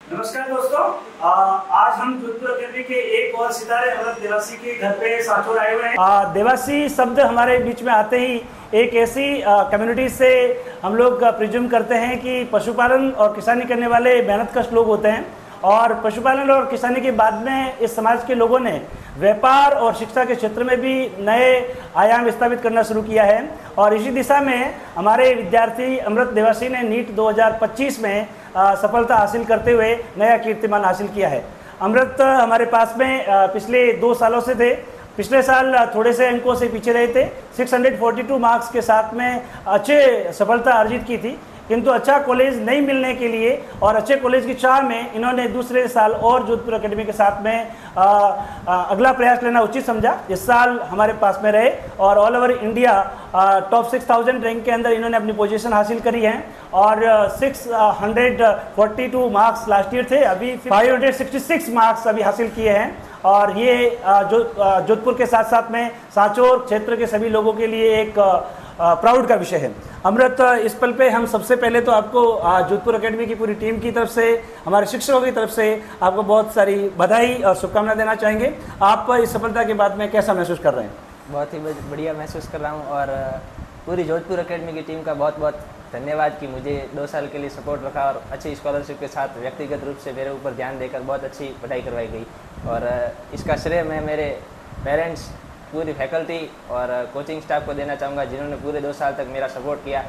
नमस्कार दोस्तों, आज हम जोधपुर अकेडमी के एक और सितारे अमृत देवासी के घर पे साचोर आए हुए हैं। देवासी शब्द हमारे बीच में आते ही एक ऐसी कम्युनिटी से हम लोग प्रिज्यूम करते हैं कि पशुपालन और किसानी करने वाले मेहनतकश लोग होते हैं, और पशुपालन और किसानी के बाद में इस समाज के लोगों ने व्यापार और शिक्षा के क्षेत्र में भी नए आयाम स्थापित करना शुरू किया है। और इसी दिशा में हमारे विद्यार्थी अमृत देवासी ने नीट 2025 में सफलता हासिल करते हुए नया कीर्तिमान हासिल किया है। अमृत हमारे पास में पिछले 2 सालों से थे। पिछले साल थोड़े से अंकों से पीछे रहे थे, 642 मार्क्स के साथ में अच्छे सफलता अर्जित की थी, किंतु अच्छा कॉलेज नहीं मिलने के लिए और अच्छे कॉलेज की चाह में इन्होंने दूसरे साल और जोधपुर अकेडमी के साथ में अगला प्रयास लेना उचित समझा। इस साल हमारे पास में रहे और all over India top 6000 rank के अंदर इन्होंने अपनी पोजीशन हासिल करी है। और 642 मार्क्स लास्ट ईयर थे, अभी 566 मार्क्स अभी हासिल किए हैं। और ये जोधपुर के साथ साथ में सांचौर क्षेत्र के सभी लोगों के लिए एक प्राउड का विषय है। अमृत, इस पल पे हम सबसे पहले तो आपको जोधपुर अकेडमी की पूरी टीम की तरफ से, हमारे शिक्षकों की तरफ से आपको बहुत सारी बधाई और शुभकामनाएं देना चाहेंगे। आप इस सफलता के बाद में कैसा महसूस कर रहे हैं? बहुत ही बढ़िया महसूस कर रहा हूँ और पूरी जोधपुर अकेडमी की टीम का बहुत बहुत धन्यवाद कि मुझे 2 साल के लिए सपोर्ट रखा और अच्छी स्कॉलरशिप के साथ व्यक्तिगत रूप से मेरे ऊपर ध्यान देकर बहुत अच्छी पढ़ाई करवाई गई। और इसका श्रेय मैं मेरे पेरेंट्स, पूरी फैकल्टी और कोचिंग स्टाफ को देना चाहूँगा, जिन्होंने पूरे 2 साल तक मेरा सपोर्ट किया।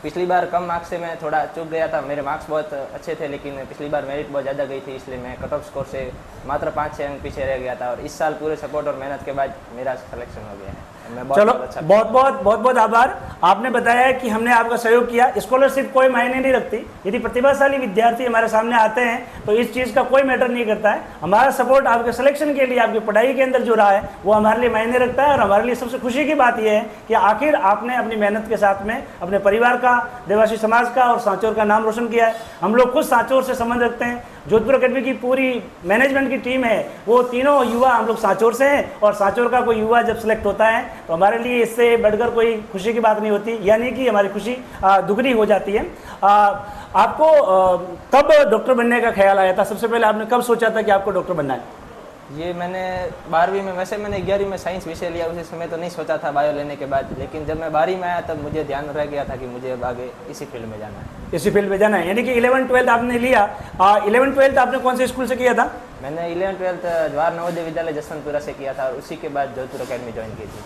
पिछली बार कम मार्क्स से मैं थोड़ा चूक गया था, मेरे मार्क्स बहुत अच्छे थे, लेकिन पिछली बार मेरिट बहुत ज़्यादा गई थी, इसलिए मैं कट ऑफ स्कोर से मात्र 5-6 अंक पीछे रह गया था। और इस साल पूरे सपोर्ट और मेहनत के बाद मेरा सिलेक्शन हो गया है। चलो, बहुत बहुत आभार। आपने बताया कि हमने आपका सहयोग किया। स्कॉलरशिप कोई मायने नहीं रखती। यदि प्रतिभाशाली विद्यार्थी हमारे सामने आते हैं तो इस चीज़ का कोई मैटर नहीं करता है। हमारा सपोर्ट आपके सिलेक्शन के लिए, आपकी पढ़ाई के अंदर जो रहा है वो हमारे लिए मायने रखता है। और हमारे लिए सबसे खुशी की बात यह है कि आखिर आपने अपनी मेहनत के साथ में अपने परिवार का, देवासी समाज का और सांचौर का नाम रोशन किया है। हम लोग खुद सांचौर से संबंध रखते हैं। जोधपुर अकेडमी की पूरी मैनेजमेंट की टीम है, वो तीनों युवा हम लोग सांचौर से हैं। और सांचौर का कोई युवा जब सिलेक्ट होता है तो हमारे लिए इससे बढ़कर कोई खुशी की बात नहीं होती, यानी कि हमारी खुशी दुगनी हो जाती है। आपको कब डॉक्टर बनने का ख्याल आया था? सबसे पहले आपने कब सोचा था कि आपको डॉक्टर बनना है? ये मैंने 12वीं में, वैसे मैंने 11वीं में साइंस विषय लिया, उसी समय तो नहीं सोचा था बायो लेने के बाद, लेकिन जब मैं 12वीं में आया तब मुझे ध्यान रह गया था कि मुझे अब आगे इसी फील्ड में जाना है। इसी फील्ड में जाना है, यानी कि 11th-12th आपने लिया। 11th-12th आपने कौन से स्कूल से किया था? मैंने 11th-12th जवाहर नवोदय विद्यालय जसवंतपुरा से किया था और उसी के बाद जोधपुर अकेडमी ज्वाइन की थी।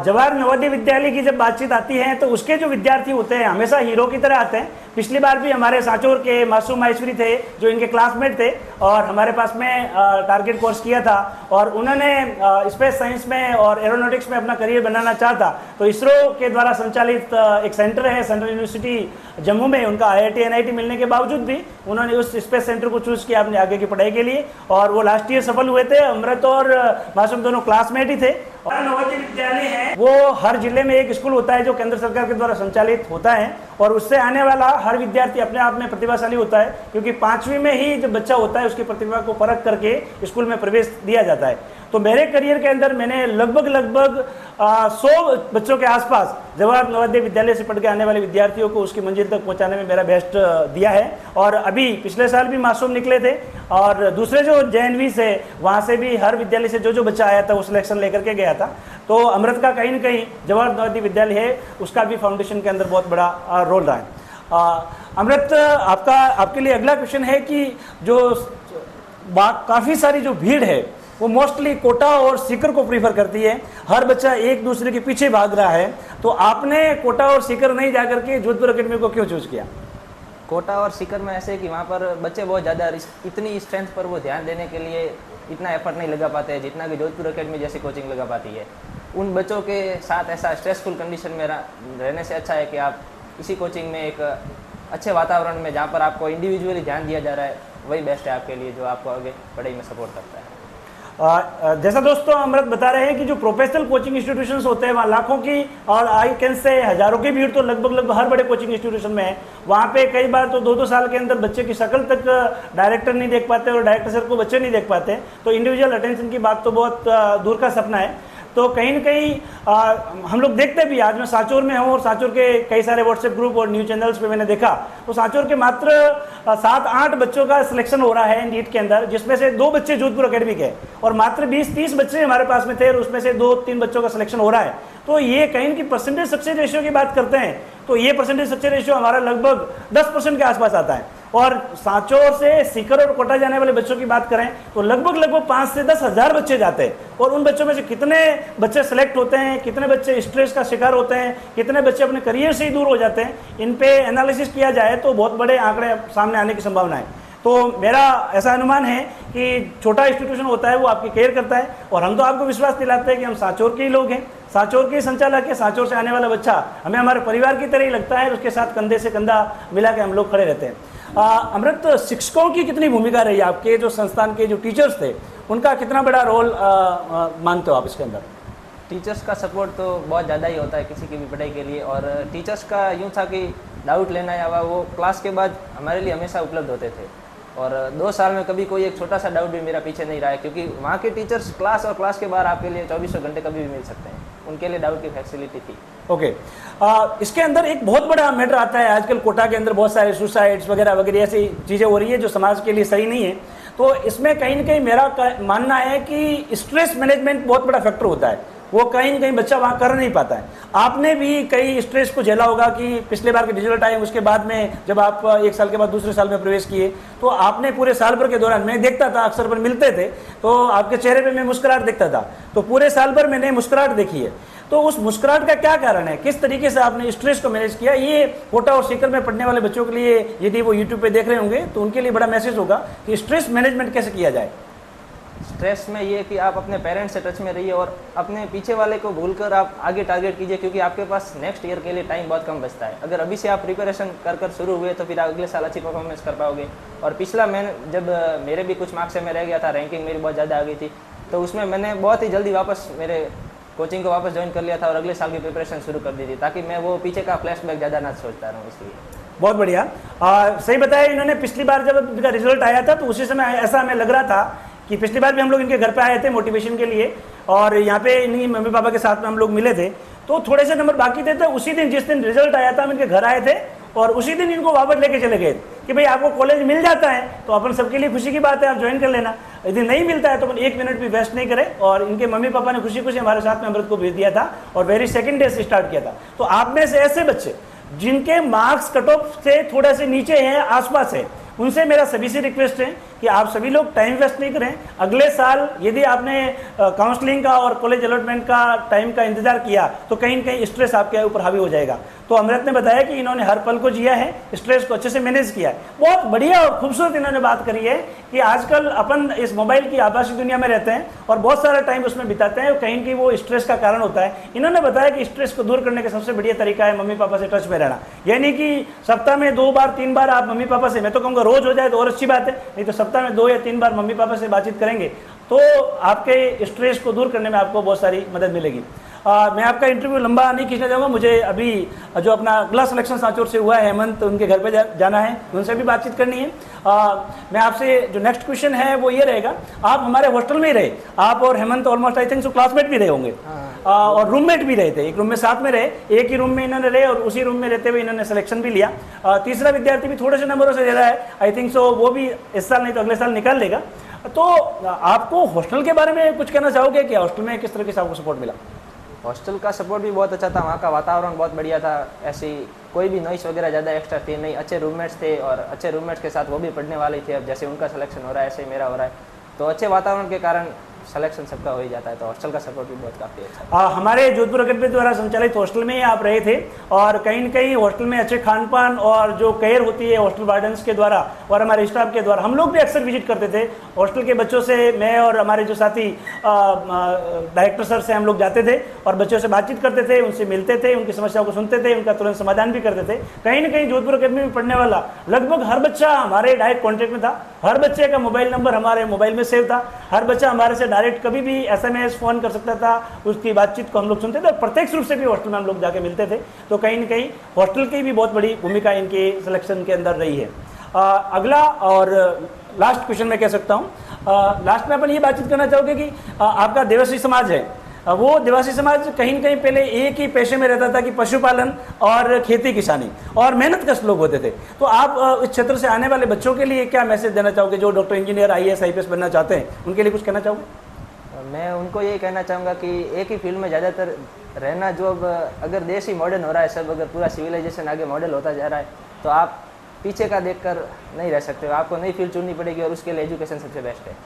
जवाहर नवोदय विद्यालय की जब बातचीत आती है तो उसके जो विद्यार्थी होते हैं हमेशा हीरो की तरह आते हैं। पिछली बार भी हमारे सांचौर के मासूम माहेश्वरी थे जो इनके क्लासमेट थे और हमारे पास में टारगेट कोर्स किया था, और उन्होंने स्पेस साइंस में और एरोनॉटिक्स में अपना करियर बनाना चाहता। तो इसरो के द्वारा संचालित एक सेंटर है, सेंट्रल यूनिवर्सिटी जम्मू में, उनका IIT NIT मिलने के बावजूद भी उन्होंने उस स्पेस सेंटर को चूज किया अपने आगे की पढ़ाई के लिए, और वो लास्ट ईयर सफल हुए थे। अमृत और मासूम दोनों क्लासमेट ही थे। और नवोदय विद्यालय है वो हर जिले में एक स्कूल होता है जो केंद्र सरकार के द्वारा संचालित होता है, और उससे आने वाला हर विद्यार्थी अपने आप में प्रतिभाशाली होता है, क्योंकि 5वीं में ही जब बच्चा होता है उसकी प्रतिभा को परख करके स्कूल में प्रवेश दिया जाता है। तो मेरे करियर के अंदर मैंने लगभग 100 बच्चों के आसपास जवाहर नवोदय विद्यालय से पढ़ के आने वाले विद्यार्थियों को उसकी मंजिल तक पहुंचाने में मेरा बेस्ट दिया है। और अभी पिछले साल भी मासूम निकले थे, और दूसरे जो JNV से, वहाँ से भी हर विद्यालय से जो बच्चा आया था वो सिलेक्शन लेकर के गया था। तो अमृत का कहीं न कहीं जवाहर नवोदय विद्यालय है, उसका भी फाउंडेशन के अंदर बहुत बड़ा रोल रहा है। अमृत, आपके लिए अगला क्वेश्चन है कि जो काफ़ी सारी जो भीड़ है वो मोस्टली कोटा और सीकर को प्रीफर करती है। हर बच्चा एक दूसरे के पीछे भाग रहा है, तो आपने कोटा और सीकर नहीं जाकर के जोधपुर अकेडमी को क्यों चूज किया? कोटा और सीकर में ऐसे कि वहाँ पर बच्चे बहुत ज़्यादा इतनी स्ट्रेंथ पर वो ध्यान देने के लिए इतना एफर्ट नहीं लगा पाते हैं जितना कि जोधपुर अकेडमी जैसी कोचिंग लगा पाती है। उन बच्चों के साथ ऐसा स्ट्रेसफुल कंडीशन में रहने से अच्छा है कि आप इसी कोचिंग में एक अच्छे वातावरण में, जहाँ पर आपको इंडिविजुअली ध्यान दिया जा रहा है, वही बेस्ट है आपके लिए, जो आपको आगे पढ़ाई में सपोर्ट करता है। जैसा दोस्तों अमृत बता रहे हैं कि जो प्रोफेशनल कोचिंग इंस्टीट्यूशंस होते हैं वहाँ लाखों की और आई कैन से हजारों की भीड़ तो लगभग हर बड़े कोचिंग इंस्टीट्यूशन में है। वहाँ पे कई बार तो 2-2 साल के अंदर बच्चे की शक्ल तक डायरेक्टर नहीं देख पाते और डायरेक्टर सर को बच्चे नहीं देख पाते। तो इंडिविजुअल अटेंशन की बात तो बहुत दूर का सपना है। तो कहीं न कहीं हम लोग देखते भी, आज मैं सांचौर में हूँ और सांचौर के कई सारे व्हाट्सएप ग्रुप और न्यूज़ चैनल्स पे मैंने देखा, तो सांचौर के मात्र 7-8 बच्चों का सिलेक्शन हो रहा है नीट के अंदर, जिसमें से 2 बच्चे जोधपुर अकेडमी के और मात्र 20-30 बच्चे हमारे पास में थे और उसमें से 2-3 बच्चों का सिलेक्शन हो रहा है। तो ये कहीं की परसेंटेज सक्सेस रेशियो की बात करते हैं तो ये परसेंटेज सक्सेस रेशियो हमारा लगभग 10% के आसपास आता है। और सांचौर से सीकर और कोटा जाने वाले बच्चों की बात करें तो लगभग 5 से 10 हज़ार बच्चे जाते हैं और उन बच्चों में से कितने बच्चे सेलेक्ट होते हैं, कितने बच्चे स्ट्रेस का शिकार होते हैं, कितने बच्चे अपने करियर से ही दूर हो जाते हैं, इन पे एनालिसिस किया जाए तो बहुत बड़े आंकड़े सामने आने की संभावना है। तो मेरा ऐसा अनुमान है कि छोटा इंस्टीट्यूशन होता है वो आपकी केयर करता है और हम तो आपको विश्वास दिलाते हैं कि हम सांचौर के ही लोग हैं, सांचौर के संचालक है, सांचौर से आने वाला बच्चा हमें हमारे परिवार की तरह ही लगता है, उसके साथ कंधे से कंधा मिला के हम लोग खड़े रहते हैं। अमृत, शिक्षकों की कितनी भूमिका रही, आपके जो संस्थान के जो टीचर्स थे उनका कितना बड़ा रोल मानते हो आप इसके अंदर? टीचर्स का सपोर्ट तो बहुत ज़्यादा ही होता है किसी की भी पढ़ाई के लिए, और टीचर्स का यूँ था कि डाउट लेना या वो क्लास के बाद हमारे लिए हमेशा उपलब्ध होते थे और 2 साल में कभी कोई एक छोटा सा डाउट भी मेरा पीछे नहीं रहा है, क्योंकि वहाँ के टीचर्स क्लास और क्लास के बाहर आपके लिए 24 घंटे कभी भी मिल सकते हैं, उनके लिए डाउट की फैसिलिटी थी। ओके। इसके अंदर एक बहुत बड़ा मैटर आता है, आजकल कोटा के अंदर बहुत सारे सुसाइड्स वगैरह वगैरह ऐसी चीज़ें हो रही है जो समाज के लिए सही नहीं है। तो इसमें कहीं न कहीं मेरा मानना है कि स्ट्रेस मैनेजमेंट बहुत बड़ा फैक्टर होता है, वो कहीं न कहीं बच्चा वहाँ कर नहीं पाता है। आपने भी कई स्ट्रेस को झेला होगा कि पिछले बार के रिजल्ट आए, उसके बाद में जब आप 1 साल के बाद दूसरे साल में प्रवेश किए तो आपने पूरे साल भर के दौरान, मैं देखता था अक्सर पर मिलते थे तो आपके चेहरे पे मैं मुस्कुराहट देखता था, तो पूरे साल भर मैंने मुस्कुराहट देखी है। तो उस मुस्कुराहट का क्या कारण है, किस तरीके से आपने स्ट्रेस को मैनेज किया? ये कोटा और सीकर में पढ़ने वाले बच्चों के लिए, यदि वो यूट्यूब पे देख रहे होंगे तो उनके लिए बड़ा मैसेज होगा कि स्ट्रेस मैनेजमेंट कैसे किया जाए। स्ट्रेस में ये कि आप अपने पेरेंट्स से टच में रहिए और अपने पीछे वाले को भूलकर आप आगे टारगेट कीजिए, क्योंकि आपके पास नेक्स्ट ईयर के लिए टाइम बहुत कम बचता है। अगर अभी से आप प्रिपरेशन कर शुरू हुए तो फिर अगले साल अच्छी परफॉर्मेंस कर पाओगे। और पिछला मैंने जब मेरे भी कुछ मार्क्स से मैं रह गया था, रैंकिंग मेरी बहुत ज़्यादा आ गई थी, तो उसमें मैंने बहुत ही जल्दी वापस मेरे कोचिंग को वापस ज्वाइन कर लिया था और अगले साल की प्रिपरेशन शुरू कर दी थी, ताकि मैं वो पीछे का फ्लैशबैक ज़्यादा ना सोचता रहूँ। इसलिए बहुत बढ़िया। सही बताया इन्होंने, पिछली बार जब इनका रिजल्ट आया था तो उसी समय ऐसा हमें लग रहा था कि पिछली बार भी हम लोग इनके घर पे आए थे मोटिवेशन के लिए और यहाँ पे इनकी मम्मी पापा के साथ में हम लोग मिले थे, तो थोड़े से नंबर बाकी थे। तो उसी दिन जिस दिन रिजल्ट आया था हम इनके घर आए थे और उसी दिन इनको वापस लेके चले गए कि भाई आपको कॉलेज मिल जाता है तो अपन सबके लिए खुशी की बात है, आप ज्वाइन कर लेना। यदि नहीं मिलता है तो अपन 1 मिनट भी वेस्ट नहीं करें। और इनके मम्मी पापा ने खुशी खुशी हमारे साथ में अमृत को भेज दिया था और वेरी सेकंड डे से स्टार्ट किया था। तो आप में से ऐसे बच्चे जिनके मार्क्स कट ऑफ से थोड़ा से नीचे हैं, आसपास है, उनसे मेरा सभी से रिक्वेस्ट है कि आप सभी लोग टाइम वेस्ट नहीं करें। अगले साल यदि आपने काउंसलिंग का और कॉलेज अलॉटमेंट का टाइम का इंतजार किया तो कहीं न कहीं स्ट्रेस आपके ऊपर हावी हो जाएगा। तो अमृत ने बताया कि इन्होंने हर पल को जिया है, स्ट्रेस को अच्छे से मैनेज किया है। बहुत बढ़िया और खूबसूरत इन्होंने बात करी है कि आजकल अपन इस मोबाइल की आभासी दुनिया में रहते हैं और बहुत सारा टाइम उसमें बिताते हैं, कहीं की वो स्ट्रेस का कारण होता है। इन्होंने बताया कि स्ट्रेस को दूर करने का सबसे बढ़िया तरीका है मम्मी पापा से टच में रहना, यानी कि सप्ताह में 2 बार 3 बार आप मम्मी पापा से, मैं तो कहूँगा रोज हो जाए तो और अच्छी बात है, नहीं तो सप्ताह में 2 या 3 बार मम्मी पापा से बातचीत करेंगे तो आपके स्ट्रेस को दूर करने में आपको बहुत सारी मदद मिलेगी। मैं आपका इंटरव्यू लंबा नहीं खींचना चाहूँगा, मुझे अभी जो अपना अगला सिलेक्शन सांचौर से हुआ है हेमंत, उनके घर पे जाना है, उनसे भी बातचीत करनी है। मैं आपसे जो नेक्स्ट क्वेश्चन है वो ये रहेगा, आप हमारे हॉस्टल में ही रहे, आप और Hemant almost I think so classmate भी रहे होंगे और रूममेट भी रहे थे, एक रूम में साथ में रहे, एक ही रूम में इन्होंने रहे और उसी रूम में रहते हुए इन्होंने सिलेक्शन भी लिया। तीसरा विद्यार्थी भी थोड़े से नंबरों से दे रहा है, आई थिंक सो वो भी इस साल नहीं तो अगले साल निकाल लेगा। तो आपको हॉस्टल के बारे में कुछ कहना चाहोगे कि हॉस्टल में किस तरह से आपको सपोर्ट मिला? हॉस्टल का सपोर्ट भी बहुत अच्छा था, वहाँ का वातावरण बहुत बढ़िया था, ऐसी कोई भी नॉइस वगैरह ज़्यादा एक्स्ट्रा थी नहीं, अच्छे रूममेट्स थे और अच्छे रूममेट्स के साथ वो भी पढ़ने वाले थे। अब जैसे उनका सिलेक्शन हो रहा है ऐसे ही मेरा हो रहा है, तो अच्छे वातावरण के कारण सिलेक्शन सबका हो ही जाता है, तो हॉस्टल का सपोर्ट भी बहुत काफ़ी अच्छा। हमारे जोधपुर अकेडमी द्वारा संचालित हॉस्टल में ही आप रहे थे और कहीं न कहीं हॉस्टल में अच्छे खान पान और जो केयर होती है हॉस्टल वार्डन्स के द्वारा और हमारे स्टाफ के द्वारा, हम लोग भी अक्सर विजिट करते थे हॉस्टल के बच्चों से, मैं और हमारे जो साथी डायरेक्टर सर से हम लोग जाते थे और बच्चों से बातचीत करते थे, उनसे मिलते थे, उनकी समस्याओं को सुनते थे, उनका तुरंत समाधान भी करते थे। कहीं न कहीं जोधपुर अकेडमी में पढ़ने वाला लगभग हर बच्चा हमारे डायरेक्ट कॉन्टेक्ट में था, हर बच्चे का मोबाइल नंबर हमारे मोबाइल में सेव था, हर बच्चा हमारे से डायरेक्ट कभी भी SMS फोन कर सकता था, उसकी बातचीत को हम लोग सुनते थे और प्रत्यक्ष रूप से भी हॉस्टल में हम लोग जाके मिलते थे। तो कहीं न कहीं हॉस्टल की भी बहुत बड़ी भूमिका इनके सिलेक्शन के अंदर रही है। अगला और लास्ट क्वेश्चन मैं कह सकता हूँ, लास्ट में अपन ये बातचीत करना चाहोगे कि आपका देवश्री समाज है, वो देवासी समाज कहीं न कहीं पहले एक ही पेशे में रहता था कि पशुपालन और खेती किसानी, और मेहनत कश लोग होते थे। तो आप इस क्षेत्र से आने वाले बच्चों के लिए क्या मैसेज देना चाहोगे, जो डॉक्टर, इंजीनियर, IAS, IPS बनना चाहते हैं, उनके लिए कुछ कहना चाहोगे? मैं उनको यही कहना चाहूँगा कि एक ही फील्ड में ज़्यादातर रहना, जो अब अगर देश ही मॉडर्न हो रहा है, सब अगर पूरा सिविलाइजेशन आगे मॉडल होता जा रहा है, तो आप पीछे का देखकर नहीं रह सकते हो, आपको नई फील्ड चुननी पड़ेगी और उसके लिए एजुकेशन सबसे बेस्ट है।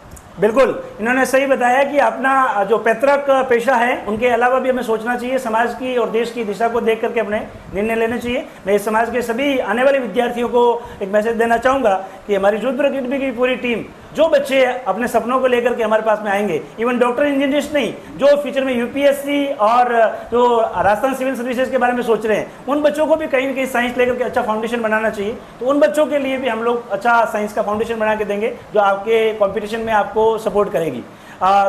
बिल्कुल, इन्होंने सही बताया कि अपना जो पैतृक पेशा है उनके अलावा भी हमें सोचना चाहिए, समाज की और देश की दिशा को देख करके अपने निर्णय लेने चाहिए। मैं इस समाज के सभी आने वाले विद्यार्थियों को एक मैसेज देना चाहूँगा कि हमारी जोधपुर अकेडमी की पूरी टीम, जो बच्चे अपने सपनों को लेकर के हमारे पास में आएंगे, इवन डॉक्टर, इंजीनियर्स नहीं, जो फ्यूचर में UPSC और जो राजस्थान सिविल सर्विसेज के बारे में सोच रहे हैं, उन बच्चों को भी कहीं ना कहीं साइंस लेकर के अच्छा फाउंडेशन बनाना चाहिए। तो उन बच्चों के लिए भी हम लोग अच्छा साइंस का फाउंडेशन बना के देंगे, जो आपके कॉम्पिटिशन में आपको सपोर्ट करेगी।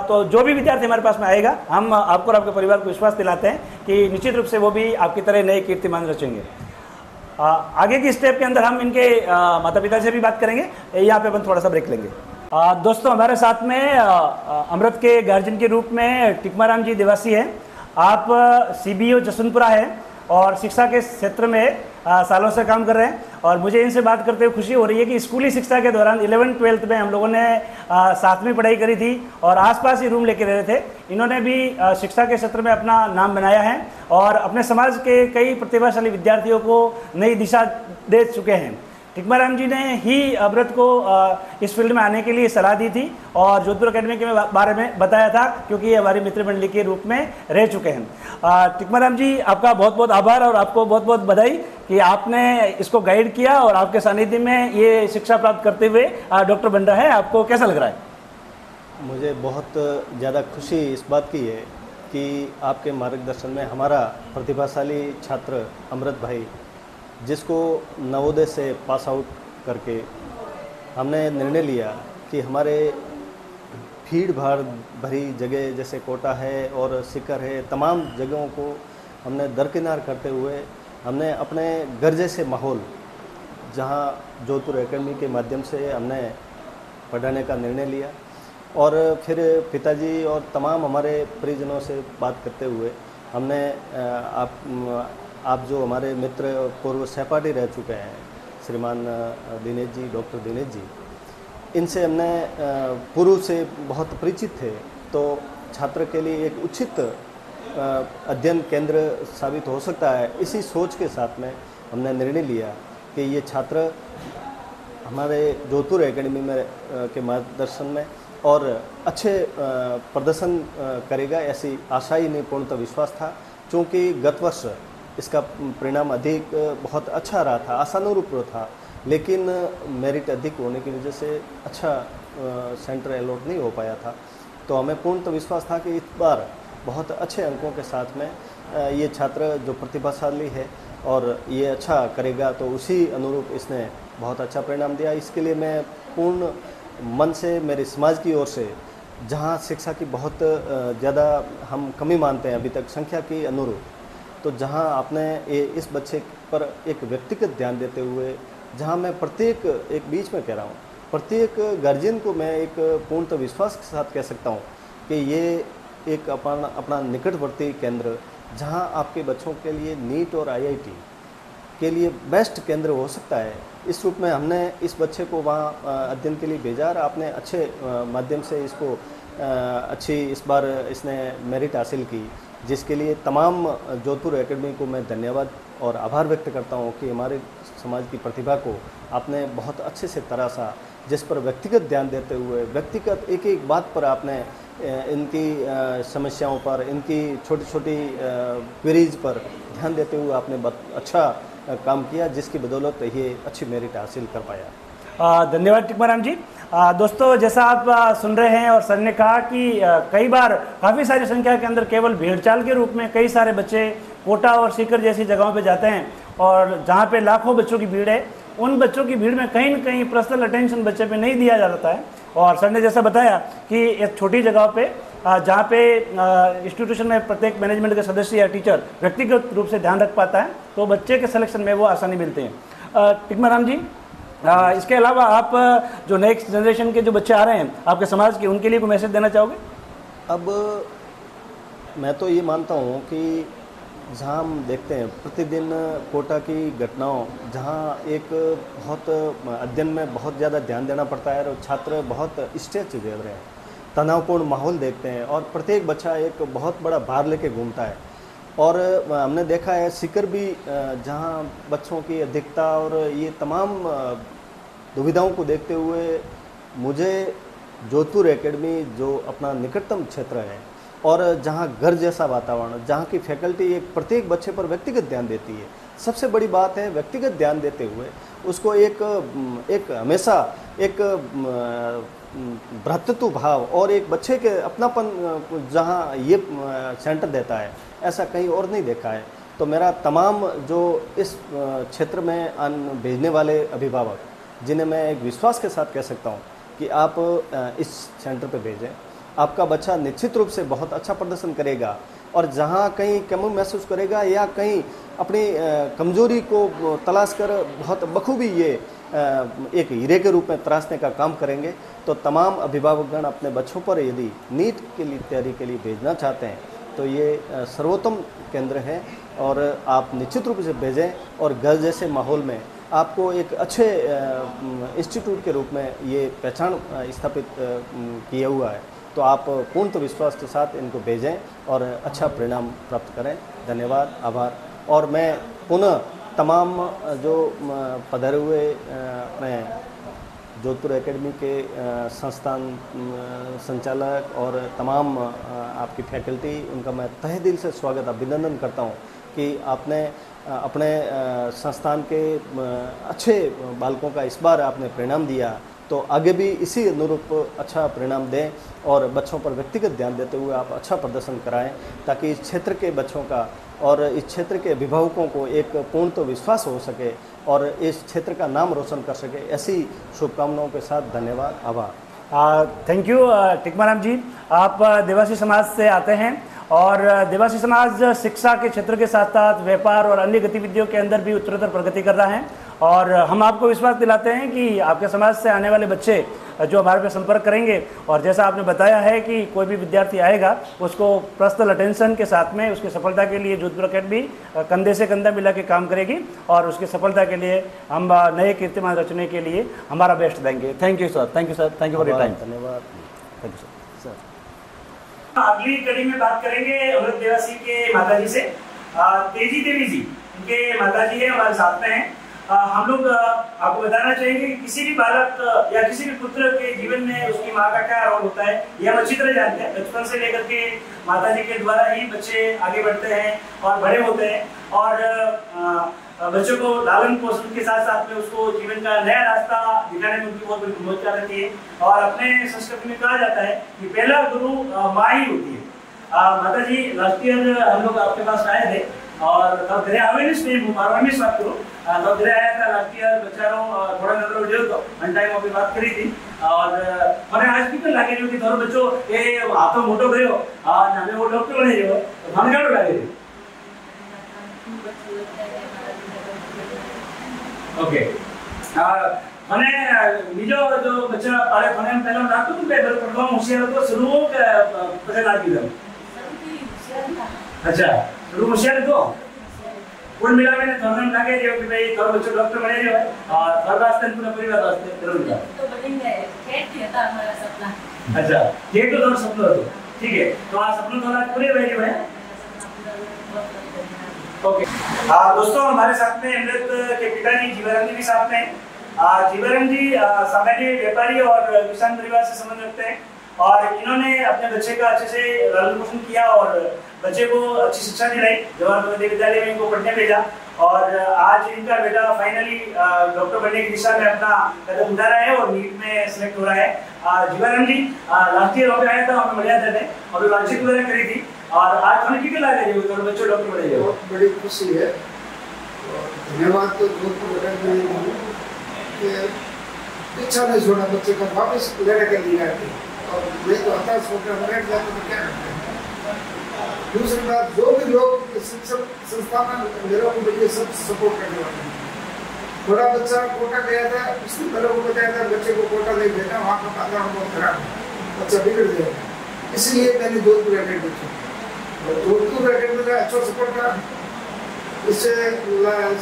तो जो भी विद्यार्थी हमारे पास में आएगा, हम आपको और आपके परिवार को विश्वास दिलाते हैं कि निश्चित रूप से वो भी आपकी तरह नए कीर्तिमान रचेंगे। आगे की स्टेप के अंदर हम इनके माता पिता से भी बात करेंगे, यहाँ पे अपन थोड़ा सा ब्रेक लेंगे। दोस्तों, हमारे साथ में अमृत के गार्जियन के रूप में टिकमाराम जी देवासी हैं। आप CBO जसवंतपुरा है और शिक्षा के क्षेत्र में सालों से काम कर रहे हैं, और मुझे इनसे बात करते हुए खुशी हो रही है कि स्कूली शिक्षा के दौरान 11th 12th में हम लोगों ने साथ में पढ़ाई करी थी और आसपास ही रूम लेके रहे थे। इन्होंने भी शिक्षा के क्षेत्र में अपना नाम बनाया है और अपने समाज के कई प्रतिभाशाली विद्यार्थियों को नई दिशा दे चुके हैं। टिकमाराम जी ने ही अमृत को इस फील्ड में आने के लिए सलाह दी थी और जोधपुर अकेडमी के बारे में बताया था, क्योंकि ये हमारी मित्र मंडली के रूप में रह चुके हैं। टिकमाराम जी, आपका बहुत बहुत आभार और आपको बहुत बहुत बधाई कि आपने इसको गाइड किया और आपके सानिध्य में ये शिक्षा प्राप्त करते हुए डॉक्टर बन रहा है। आपको कैसा लग रहा है? मुझे बहुत ज़्यादा खुशी इस बात की है कि आपके मार्गदर्शन में हमारा प्रतिभाशाली छात्र अमृत भाई, जिसको नवोदय से पास आउट करके हमने निर्णय लिया कि हमारे भीड़ भाड़ भरी जगह जैसे कोटा है और सीकर है, तमाम जगहों को हमने दरकिनार करते हुए हमने अपने घर जैसे माहौल, जहां जोधपुर एकेडमी के माध्यम से हमने पढ़ाने का निर्णय लिया। और फिर पिताजी और तमाम हमारे परिजनों से बात करते हुए हमने आप जो हमारे मित्र पूर्व सहपाठी रह चुके हैं, श्रीमान दिनेश जी, डॉक्टर दिनेश जी, इनसे हमने पूर्व से बहुत परिचित थे, तो छात्र के लिए एक उचित अध्ययन केंद्र साबित हो सकता है। इसी सोच के साथ में हमने निर्णय लिया कि ये छात्र हमारे जोधपुर एकेडमी में के मार्गदर्शन में और अच्छे प्रदर्शन करेगा, ऐसी आशा ही नहीं, पूर्णतः विश्वास था। क्योंकि गत वर्ष इसका परिणाम अधिक बहुत अच्छा रहा था, आशानुरूप था, लेकिन मेरिट अधिक होने की वजह से अच्छा सेंटर अलॉट नहीं हो पाया था। तो हमें पूर्णतः विश्वास था कि इस बार बहुत अच्छे अंकों के साथ में ये छात्र जो प्रतिभाशाली है और ये अच्छा करेगा, तो उसी अनुरूप इसने बहुत अच्छा परिणाम दिया। इसके लिए मैं पूर्ण मन से मेरे समाज की ओर से, जहाँ शिक्षा की बहुत ज़्यादा हम कमी मानते हैं अभी तक संख्या की अनुरूप, तो जहाँ आपने इस बच्चे पर एक व्यक्तिगत ध्यान देते हुए, जहाँ मैं प्रत्येक, एक बीच में कह रहा हूँ, प्रत्येक गार्जियन को मैं एक पूर्णतः विश्वास के साथ कह सकता हूँ कि ये एक अपना निकटवर्ती केंद्र, जहाँ आपके बच्चों के लिए नीट और IIT के लिए बेस्ट केंद्र हो सकता है, इस रूप में हमने इस बच्चे को वहाँ अध्ययन के लिए भेजा और आपने अच्छे माध्यम से इसको अच्छी इस बार इसने मेरिट हासिल की, जिसके लिए तमाम जोधपुर एकेडमी को मैं धन्यवाद और आभार व्यक्त करता हूँ कि हमारे समाज की प्रतिभा को आपने बहुत अच्छे से तराशा, जिस पर व्यक्तिगत ध्यान देते हुए व्यक्तिगत एक एक बात पर आपने इनकी समस्याओं पर, इनकी छोटी छोटी क्वेरीज पर ध्यान देते हुए आपने बहुत अच्छा काम किया, जिसकी बदौलत ये अच्छी मेरिट हासिल कर पाया। धन्यवाद टिकमाराम जी। दोस्तों, जैसा आप सुन रहे हैं और सर ने कहा कि कई बार काफ़ी सारी संख्या के अंदर केवल भेड़चाल के रूप में कई सारे बच्चे कोटा और सीकर जैसी जगहों पे जाते हैं, और जहाँ पे लाखों बच्चों की भीड़ है, उन बच्चों की भीड़ में कहीं न कहीं पर्सनल अटेंशन बच्चे पे नहीं दिया जाता है। और सर ने जैसा बताया कि एक छोटी जगह पे, जहाँ पे इंस्टीट्यूशन में प्रत्येक मैनेजमेंट के सदस्य या टीचर व्यक्तिगत रूप से ध्यान रख पाता है, तो बच्चे के सिलेक्शन में वो आसानी मिलते हैं। टिकमाराम जी, इसके अलावा आप जो नेक्स्ट जनरेशन के जो बच्चे आ रहे हैं आपके समाज के, उनके लिए कोई मैसेज देना चाहोगे? अब मैं तो ये मानता हूँ कि जहाँ हम देखते हैं प्रतिदिन कोटा की घटनाओं, जहाँ एक बहुत अध्ययन में बहुत ज़्यादा ध्यान देना पड़ता है और छात्र बहुत स्ट्रेस झेल रहे हैं, तनावपूर्ण माहौल देखते हैं और प्रत्येक बच्चा एक बहुत बड़ा भार लेके घूमता है। और हमने देखा है सीकर भी, जहाँ बच्चों की अधिकता और ये तमाम दुविधाओं को देखते हुए मुझे जोधपुर एकेडमी जो अपना निकटतम क्षेत्र है और जहाँ घर जैसा वातावरण, जहाँ की फैकल्टी एक प्रत्येक बच्चे पर व्यक्तिगत ध्यान देती है, सबसे बड़ी बात है व्यक्तिगत ध्यान देते हुए उसको एक हमेशा एक भ्रातृत्व भाव और एक बच्चे के अपनापन जहाँ ये सेंटर देता है, ऐसा कहीं और नहीं देखा है। तो मेरा तमाम जो इस क्षेत्र में भेजने वाले अभिभावक, जिन्हें मैं एक विश्वास के साथ कह सकता हूँ कि आप इस सेंटर पे भेजें, आपका बच्चा निश्चित रूप से बहुत अच्छा प्रदर्शन करेगा। और जहाँ कहीं कमी महसूस करेगा या कहीं अपनी कमजोरी को तलाश कर बहुत बखूबी ये एक हीरे के रूप में तराशने का काम करेंगे, तो तमाम अभिभावकगण अपने बच्चों पर यदि नीट के लिए तैयारी के लिए भेजना चाहते हैं तो ये सर्वोत्तम केंद्र है और आप निश्चित रूप से भेजें। और घर जैसे माहौल में आपको एक अच्छे इंस्टीट्यूट के रूप में ये पहचान स्थापित किया हुआ है, तो आप पूर्ण विश्वास के साथ इनको भेजें और अच्छा परिणाम प्राप्त करें। धन्यवाद, आभार। और मैं पुनः तमाम जो पधारे हुए अपने जोधपुर एकेडमी के संस्थान संचालक और तमाम आपकी फैकल्टी, उनका मैं तहे दिल से स्वागत अभिनंदन करता हूं कि आपने अपने संस्थान के अच्छे बालकों का इस बार आपने परिणाम दिया, तो आगे भी इसी अनुरूप अच्छा परिणाम दें और बच्चों पर व्यक्तिगत ध्यान देते हुए आप अच्छा प्रदर्शन कराएं, ताकि इस क्षेत्र के बच्चों का और इस क्षेत्र के अभिभावकों को एक पूर्ण तो विश्वास हो सके और इस क्षेत्र का नाम रोशन कर सके। ऐसी शुभकामनाओं के साथ धन्यवाद, आभार। थैंक यू टिकमाराम जी। आप देवासी समाज से आते हैं और देवासी समाज शिक्षा के क्षेत्र के साथ साथ व्यापार और अन्य गतिविधियों के अंदर भी उत्तरोत्तर प्रगति कर रहा है और हम आपको विश्वास दिलाते हैं कि आपके समाज से आने वाले बच्चे जो हमारे पे संपर्क करेंगे और जैसा आपने बताया है कि कोई भी विद्यार्थी आएगा उसको पर्सनल अटेंशन के साथ में उसकी सफलता के लिए जोधपुर अकेडमी कंधे से कंधा मिला के काम करेगी और उसकी सफलता के लिए हम नए कीर्तिमान रचने के लिए हमारा बेस्ट देंगे। Thank you sir, thank you sir, thank you for your time. धन्यवाद, थैंक यू सर। अगली कड़ी में बात करेंगे अमृत देवासी के माताजी से। तेजी देवी जी इनके माताजी है, हमारे साथ में हैं। हम लोग आपको बताना चाहेंगे कि किसी भी बालक या किसी भी पुत्र के जीवन में उसकी माँ का क्या रोल होता है ये हम अच्छी तरह जानते हैं। बचपन से लेकर के माताजी के द्वारा ही बच्चे आगे बढ़ते हैं और बड़े होते हैं और बच्चों को लालन पोषण के साथ साथ में उसको जीवन का नया रास्ता दिखाने में उनकी बहुत बड़ी भूमिका रहती है। और अपने संस्कृति में कहा जाता है कि पहला गुरु माँ ही होती है। माता जी लास्ट ईयर हम लोग आपके पास आए थे और तब घरे अवेयरनेस नहीं अवेयरनेस बात करो तब घरे आया था लास्ट ईयर बच्चारों थोड़ा नजर जो तो वन टाइम अभी बात करी थी और मैंने आज भी तो लागे जो कि थोड़ा बच्चों ये हाथों मोटो गयो हमें वो डॉक्टर बने जो हम क्या लागे थे। ओके મને બીજો જો બચ્ચા પાડે મને એમ પહેલા લાગતું હતું કે પડવા હોશિયાર હતો શરૂ કે પછી લાગી ગયો अच्छा शुरू होशियार હતો कुल मिलाવીને તમને લાગે છે કે ભાઈ તારો બચ્ચો ડોક્ટર બની રહ્યો और हर वास्ते पूरा परिवार वास्ते जरूर था तो बनेंगे खेत ही था हमारा सपना। अच्छा ये तो तुम्हारा सपना હતો ठीक है तो आ सपना तुम्हारा पूरे हुए जो है। ओके दोस्तों हमारे साथ में अमृत के पिताजी जीवाराम जी भी साथ में हैं। जीवाराम जी सामान्य व्यापारी और किसान परिवार से संबंध रखते हैं और इन्होंने अपने बच्चे का अच्छे से लालन पोषण किया और बच्चे को अच्छी शिक्षा दिलाई। जवाहर मध्य विद्यालय में इनको पढ़ने भेजा और आज इनका बेटा फाइनली डॉक्टर बनने की दिशा में अपना कदम उठा रहा है और नीट में सिलेक्ट हो रहा है। जीवाराम जी लास्ट ईयर अभी आया था, हमें बढ़िया थे अभी वार्षिक वगैरह करी थी और आज हमें कितना लगा है तो बच्चों डॉक्टर बने बहुत बड़ी खुशी है। धन्यवाद तो जोधपुर इच्छा नहीं छोड़ा बच्चे का वापस लेने के लिए आए और मैं तो हताश होकर बैठ जाता तो क्या करते हैं। दूसरी बात जो भी लोग शिक्षण संस्थान में मेरे को बच्चे सब सपोर्ट करने वाले हैं। थोड़ा बच्चा कोटा गया था उसने पहले को बताया था बच्चे को कोटा नहीं भेजना, वहाँ का वातावरण बहुत खराब है, बच्चा बिगड़ जाएगा, इसलिए मैंने जोधपुर एकेडमी चुनी। जोधपुर अकेडमी का अच्छा सपोर्ट रहा, इससे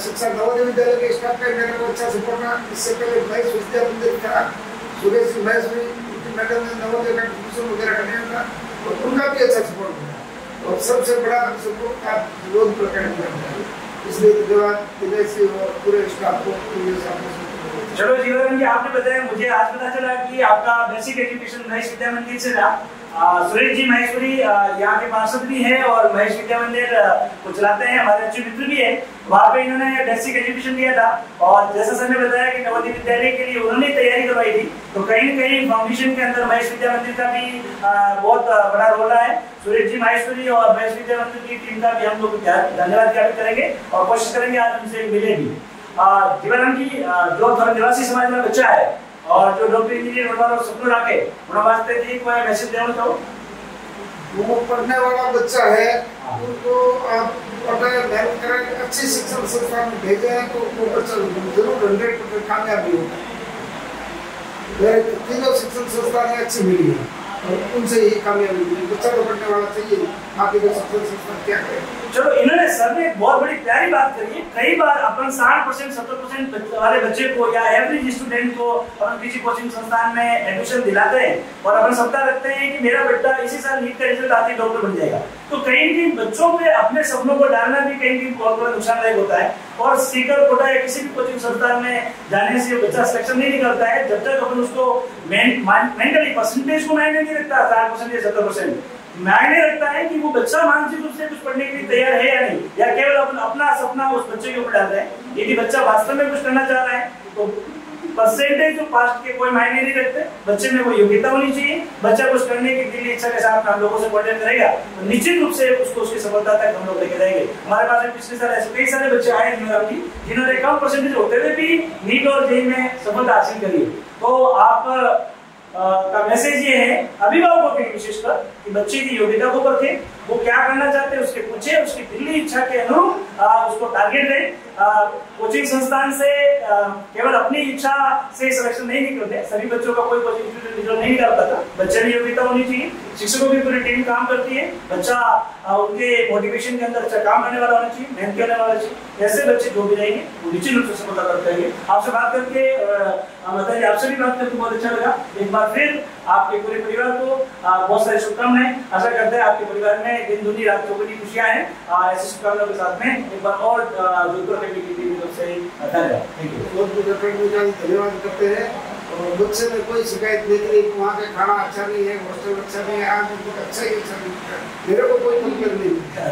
शिक्षा नवोदय विद्यालय के स्टाफ का मेरे को अच्छा सपोर्ट रहा। इससे पहले महेश विद्या मंदिर था, सुरेश महेश्वरी मैडम ने नवोदय का ट्यूशन वगैरह करने था, और उनका भी अच्छा सपोर्ट मिला। और सबसे बड़ा सपोर्ट आप जोधपुर अकेडमी का, इसलिए धन्यवाद दिनेश जी और पूरे स्टाफ को। चलो जीवन जी, आपने बताया, मुझे आज पता चला कि आपका बेसिक एजुकेशन महेश विद्या मंदिर से रहा। सुरेश जी महेश्वरी यहाँ के पार्षद भी है और महेश विद्या मंदिर को चलाते हैं, हमारे अच्छे मित्र भी है। वहाँ पे इन्होंने बेसिक एजुकेशन दिया था, और जैसा सर ने बताया कि नवोदय विद्यालय के लिए उन्होंने तैयारी करवाई थी, तो कहीं न कहीं फाउंडेशन के अंदर महेश विद्या मंदिर का भी बहुत बड़ा रोल रहा है। सुरेश जी महेश्वरी और महेश विद्या मंदिर की टीम का भी हम लोग धन्यवाद ज्ञापित करेंगे और कोशिश करेंगे आज उनसे मिले भी। जीवन जी, जो निवासी समाज में बच्चा है और जो डॉक्टर इंजीनियर बनवा और सपना रखे, उन्हें वास्ते एक बार मैसेज देना चाहो। वो पढ़ने वाला बच्चा है, उनको आप पढ़ाई मेहनत करें, अच्छी शिक्षण संस्थान में भेजे हैं तो वो बच्चा जरूर 100% कामयाबी होगा। तीनों शिक्षण संस्थान अच्छी मिली है और उनसे ही कामयाबी मिली। बच्चा तो पढ़ने वाला चाहिए, आगे का शिक्षण संस्थान क्या करें। चलो, इन्होंने सर ने एक बहुत बड़ी प्यारी बात करी है। कई बार अपन 60% 70% वाले बच्चे को या एवरेज स्टूडेंट को अपन किसी कोचिंग संस्थान में एडमिशन दिलाते हैं और अपन सपना रखते हैं कि मेरा बेटा इसी साल नीट का रिजल्ट आते ही डॉक्टर बन जाएगा। तो कहीं न कहीं बच्चों पे अपने सपनों को डालना भी कहीं कहीं बहुत बड़ा नुकसानदायक होता है, और सीकर कोटा या किसी भी कोचिंग संस्थान में जाने से बच्चा सिलेक्शन नहीं निकलता है जब तक अपन उसको मेंटली परसेंटेज को मायने नहीं रखता। 60% या 70% मायने रखता है कि वो बच्चा मानसिक रूप से कुछ पढ़ने के लिए तैयार है या नहीं, या केवल अपना सपना उस बच्चे के ऊपर डाल रहा है। यदि बच्चा वास्तव में कुछ करना चाह रहा है तो परसेंटेज और पास्ट के कोई मायने नहीं रखते, बच्चे में वो योग्यता होनी चाहिए। बच्चा कुछ करने की दिली इच्छा के साथ हम लोगों से कोऑर्डिनेट करेगा तो निश्चित रूप से उसको उसकी सफलता तक हम लोग लेके जाएंगे। हमारे पास पिछले साल ऐसे कई सारे बच्चे आए जिन्होंने कम परसेंटेज होते हुए भी नीट और जेईई में सफलता हासिल करी। तो आप का मैसेज ये है अभिभावकों के विशेषकर कि बच्चे की योग्यता को परखें, वो क्या करना चाहते हैं उसके पूछे, उसकी दिली इच्छा के अनुरूप उसको टारगेट दें। कोचिंग संस्थान से केवल अपनी इच्छा से सिलेक्शन नहीं निकलते, सभी बच्चों का कोई कोचिंग इंस्टीट्यूट नहीं निकाल पाता। बच्चे की योग्यता होनी चाहिए, शिक्षकों की पूरी टीम काम करती है, बच्चा उनके मोटिवेशन के अंदर अच्छा काम करने वाला होना चाहिए, मेहनत करने वाला चाहिए। ऐसे बच्चे जो भी जाएंगे वो निश्चित रूप से सफलता कर पाएंगे। आपसे बात करके बताइए, आपसे भी बात करके बहुत अच्छा लगा। एक बार फिर आपके पूरे परिवार को बहुत सारी शुभकामनाएं। आशा करते हैं आपके परिवार में दिन दुनी रात चौगुनी खुशियां हैं। ऐसी शुभकामनाओं के साथ में एक बार और जोधपुर अकेडमी की टीम से धन्यवाद। Thank you. जोधपुर अकेडमी का धन्यवाद करते हैं। और बच्चे में कोई शिकायत नहीं रही, वहाँ का खाना अच्छा नहीं है, हॉस्टल अच्छा नहीं है, आज अच्छा ही अच्छा नहीं है, मेरे को कोई कंप्लेन नहीं है।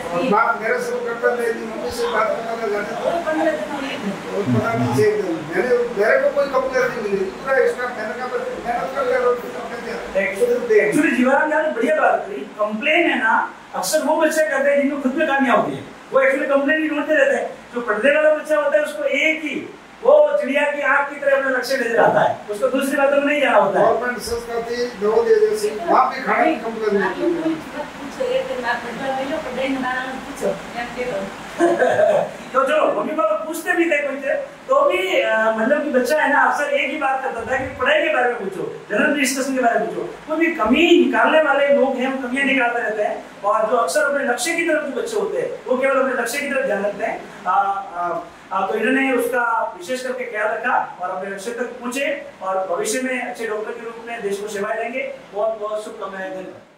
और बात मेरे से करता नहीं, मम्मी से बात करना जाते और पता नहीं चाहिए, मेरे को कोई कंप्लेन नहीं मिली। पूरा स्टाफ मेहनत कर ले रहा है। एक्चुअली जीवन ने बढ़िया बात करी। कंप्लेन है ना, अक्सर वो बच्चे करते हैं जिनको खुद में कमियां होती है, वो एक्चुअली कंप्लेन ही ढूंढते रहते हैं। जो पढ़ने वाला बच्चा होता है उसको एक ही वो चिड़िया की आंख की तरह अपना लक्ष्य नजर आता है, उसको दूसरी बातों में नहीं जाना होता है। गवर्नमेंट संस्था थी नवोदय जैसी, वहाँ पे खाने की कंप्लेन नहीं की। तो जो मम्मी पापा पूछते भी थे कोई थे तो भी मतलब कि बच्चा है ना अक्सर एक ही बात करता था कि पढ़ाई के बारे में पूछो, जनरल डिस्कशन के बारे में पूछो। कोई भी कमी निकालने वाले लोग हैं, वो कमियां निकालते रहते हैं, और जो अक्सर अपने लक्ष्य की तरफ जो बच्चे होते हैं वो केवल अपने लक्ष्य की तरफ ध्यान रखते हैं। तो इन्होंने उसका विशेष करके ख्याल रखा और अपने लक्ष्य तक पहुंचे और भविष्य में अच्छे डॉक्टर के रूप में देश को सेवाएं देंगे। बहुत बहुत शुभकामनाएं।